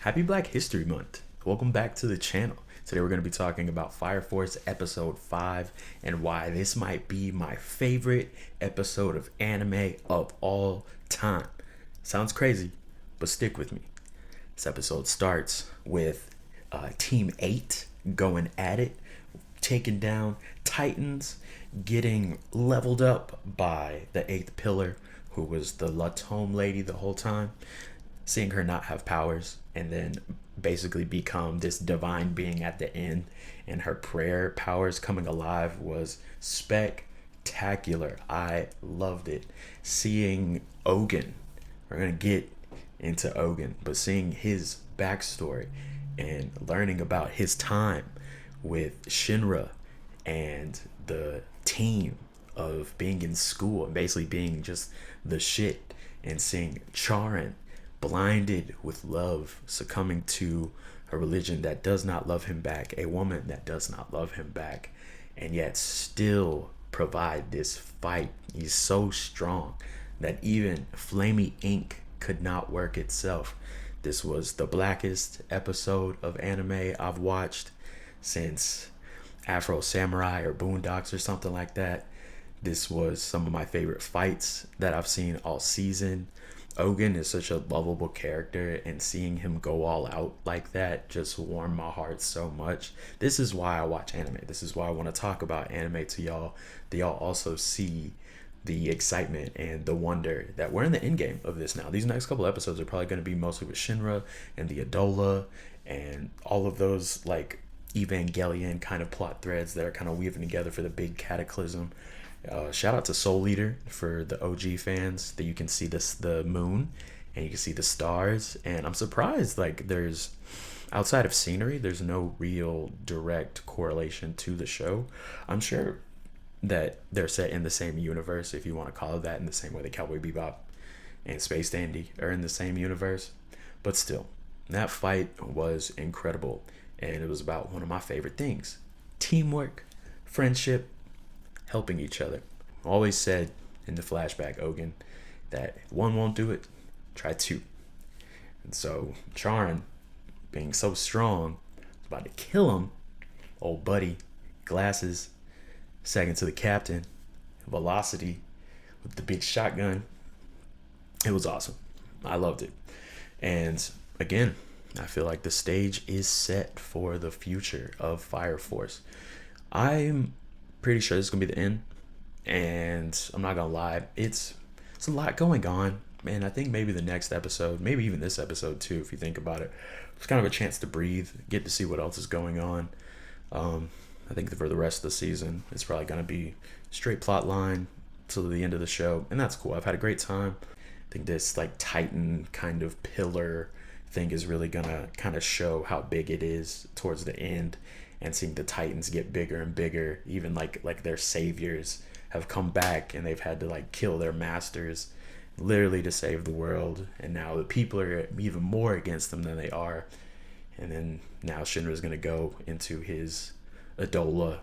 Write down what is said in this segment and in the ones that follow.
Happy Black History Month. Welcome back to the channel. Today we're going to be talking about Fire Force episode 5 and why this might be my favorite episode of anime of all time. Sounds crazy, but stick with me. This episode starts with Team 8 going at it, taking down Titans, getting leveled up by the 8th pillar, who was the Latome lady the whole time. Seeing her not have powers and then basically become this divine being at the end, and her prayer powers coming alive was spectacular. I loved it. Seeing Ogun, we're gonna get into Ogun, but seeing his backstory and learning about his time with Shinra and the team of being in school and basically being just the shit, and seeing Charon blinded with love, succumbing to a religion that does not love him back, a woman that does not love him back, and yet still provide this fight. He's so strong that even Flamey Ink could not work itself. This was the blackest episode of anime I've watched since Afro Samurai or Boondocks or something like that. This was some of my favorite fights that I've seen all season. Ogun is such a lovable character, and seeing him go all out like that just warmed my heart so much. This is why I watch anime. This is why I want to talk about anime to y'all. Do y'all also see the excitement and the wonder that we're in the end game of this now? These next couple episodes are probably going to be mostly with Shinra and the Adola and all of those like Evangelion kind of plot threads that are kind of weaving together for the big cataclysm. Shout out to Soul Eater for the OG fans, that you can see the moon and you can see the stars. And I'm surprised, like, there's outside of scenery, there's no real direct correlation to the show. I'm sure that they're set in the same universe, if you want to call it that, in the same way that Cowboy Bebop and Space Dandy are in the same universe. But still, that fight was incredible, and it was about one of my favorite things: teamwork, friendship, helping each other. Always said in the flashback, Ogun, that if one won't do it, try two. And so Charon, being so strong, was about to kill him. Old buddy, glasses, second to the captain, velocity with the big shotgun. It was awesome. I loved it. And again, I feel like the stage is set for the future of Fire Force. I'm pretty sure this is gonna be the end, and I'm not gonna lie, it's a lot going on, and I think maybe the next episode, maybe even this episode too, if you think about it, it's kind of a chance to breathe, get to see what else is going on. I think for the rest of the season, it's probably gonna be straight plot line till the end of the show, and that's cool. I've had a great time. I think this like Titan kind of pillar thing is really gonna kind of show how big it is towards the end, and seeing the Titans get bigger and bigger, even like their saviors have come back and they've had to like kill their masters literally to save the world, and now the people are even more against them than they are. And then now Shinra's gonna go into his Adola,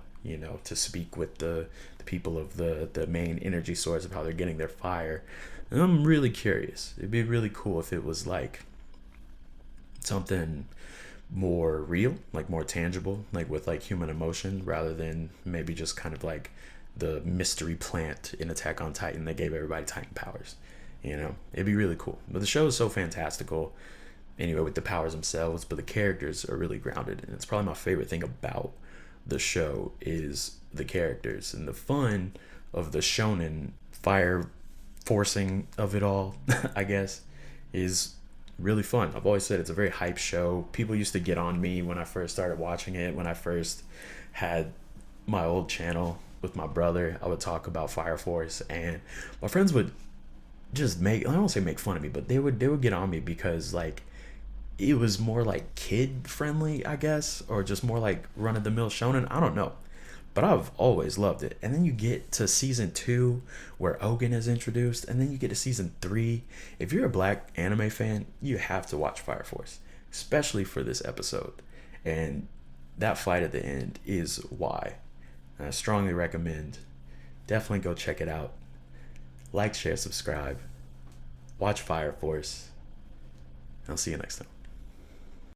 to speak with the people of the main energy source of how they're getting their fire. And I'm really curious. It'd be really cool if it was like something more real, like more tangible, like with like human emotion, rather than maybe just kind of like the mystery plant in Attack on Titan that gave everybody Titan powers. It'd be really cool. But the show is so fantastical anyway with the powers themselves, but the characters are really grounded, and it's probably my favorite thing about the show is the characters and the fun of the shonen fire forcing of it all. I guess is really fun. I've always said it's a very hype show. People used to get on me when I first started watching it. When I first had my old channel with my brother, I would talk about Fire Force, and my friends would just I don't say make fun of me, but they would get on me because like it was more like kid friendly, I guess, or just more like run of the mill shonen. I don't know. But I've always loved it. And then you get to season 2 where Ogun is introduced, and then you get to season 3. If you're a black anime fan, you have to watch Fire Force, especially for this episode. And that fight at the end is why. I strongly recommend. Definitely go check it out. Like, share, subscribe. Watch Fire Force. I'll see you next time.